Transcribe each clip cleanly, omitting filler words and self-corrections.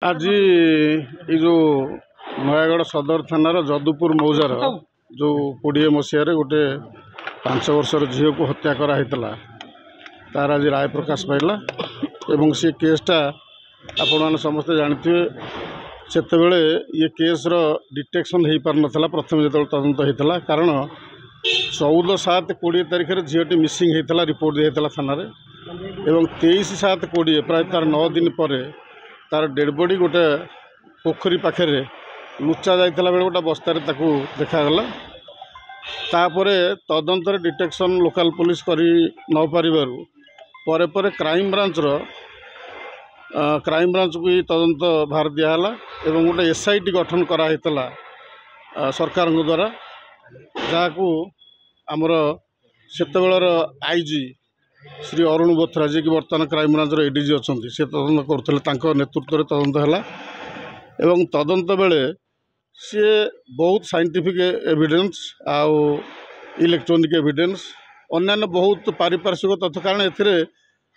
आज ये जो नयागढ़ सदर थानार जदुपुर मौजार जो 20 मसीह गोटे 5 वर्षर झील को हत्या कराई तार आज राय प्रकाश पाइला एवं से केसटा आपण मैंने समस्ते जानते से ये केस्र डिटेक्शन हो पार ना प्रथम जो तदंत होता कारण 14/7/20 तारिख में झीटी मिसिंग होता रिपोर्ट दिया थाना एवं 23/7/20 प्राय तार 9 दिन पर तार डेड बॉडी गोटे पोखरी पाखे लुचा जाता बेले गोटे बस्तार देखागला तापर तदंत डिटेक्शन लोकल पुलिस करी न पार क्राइम ब्रांच को तदंत भार दिहला एवं गोटे SIT गठन कराई सरकार द्वारा जहाँ को आमर सेतबेलर IG श्री अरुण बोथरा जी की बर्तमान क्राइम ब्रांच ADG अच्छा से तदंत करते नेतृत्व में तदंत है एवं तदंत बेले सी बहुत साइंटिफिक एविडेंस आउ इलेक्ट्रॉनिक एविडेंस अन्य बहुत पारिपार्श्विक तथ्य कारण ए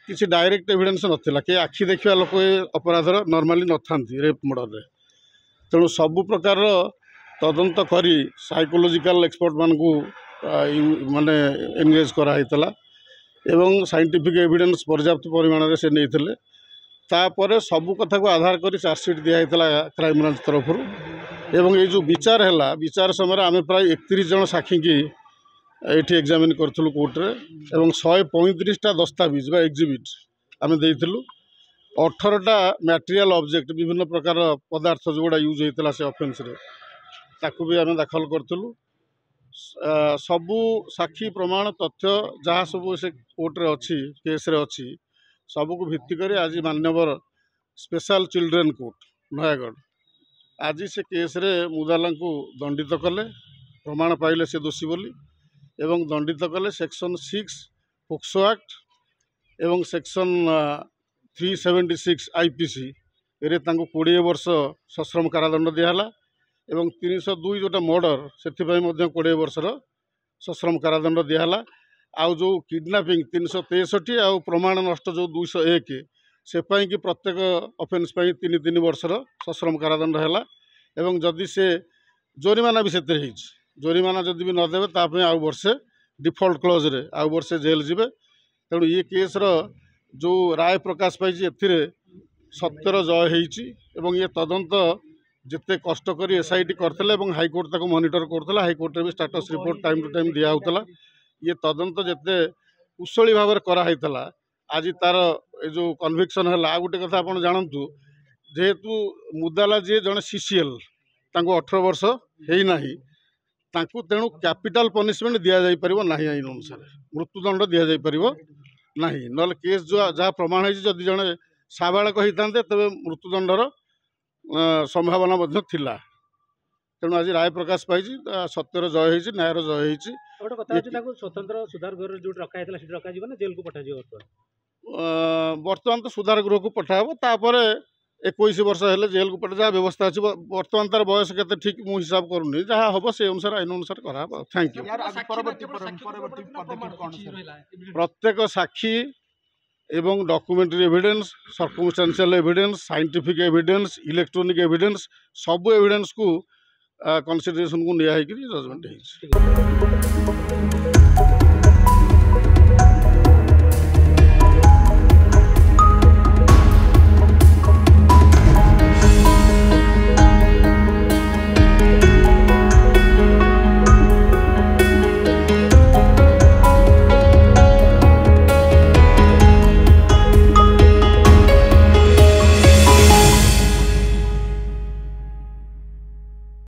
किसी डायरेक्ट एविडेंस नाला कि आखि देखा लोक अपराधर नॉर्मली न था रेप मर्डर तेणु सबु प्रकार तदंत करी साइकोलॉजिकल एक्सपर्ट मान को माने एंगेज कराइला एवं साइंटिफिक एविडेंस पर्याप्त परिमाण में से नहीं तापर सबू कथा को आधार कर चार्जसीट दिखाई क्राइम ब्रांच तरफ एवं ये जो विचार है विचार समय आम प्राय 31 जन साक्षी की ये एग्जामिन करूँ कोर्टे एवं 135टा दस्तावेज बा एग्जिबिट आम देलु 18टा मटेरियल ऑब्जेक्ट विभिन्न प्रकार पदार्थ जोड़ा यूज होता से ऑफेंस रे ताकू भी आम दाखल करूँ सबू साक्षी प्रमाण तथ्य जहाँ सब से कोर्टे अच्छी केस रे अच्छी सबू को भित्ति कर आज मान्यवर स्पेशल चिल्ड्रेन कोर्ट नयागढ़ आज से केस रे मुदाला को दंडित कले प्रमाण पाइले से दोषी बोली एवं दंडित कले सेक्शन 6 पोक्सो एक्ट एवं सेक्शन 376 IPC रे 20 वर्ष सश्रम कारादंड दिहला एवं 302 जोटा मर्डर से 20 वर्षर सश्रम कारादंड दिहला आउ जो किडनैपिंग 363 आउ प्रमाण नष्ट जो 201 से कि प्रत्येक ऑफेंस 3 वर्षर सश्रम कारादंड है एवं जदि से जोरिमाना भी से जोरिमाना जदि भी नदेवे ताप आउ वर्षे डिफॉल्ट क्लोज रे आउ वर्षे जेल जीवे तेणु ये केस्र जो राय प्रकाश पाई ए सत्यर जय हो ये तदंत जिते कष्ट कर SIT करते हाईकोर्ट तक मॉनिटर करते हाईकोर्ट भी status report time to time दिया होता ये तदंत जिते कुशली भाव कराइला आज तार जो कन्विक्शन है आ गोटे कथा आप जानतु जेहेतु मुदाला जी जड़े CCL 18 वर्ष होना तेणु कैपिटल पनिशमेंट दि जापर ना आईन अनुसार मृत्युदंड दि जापर ना ना केस जो जहाँ प्रमाण है जदि जड़े साबालक होता तेज मृत्युदंडर संभावना थिला तेणु आज राय प्रकाश पाई सत्यर जय हो न्यायर जय हो स्वतंत्र सुधार गृह जो रखा रखा जेल को पठा बर्तमान तो सुधार गृह को पठाब तापर 21 वर्ष है जेल को पठा जहाँ व्यवस्था अच्छी बर्तमान तार बयस के ठीक मु हिसाब करूनी जहाँ हम से अनुसार आईन अनुसार कराब थैंक यू प्रत्येक साक्षी एवं documentary evidence circumstantial evidence scientific evidence electronic evidence सब एविडेंस को कंसीडरेशन को निया जजमेंट।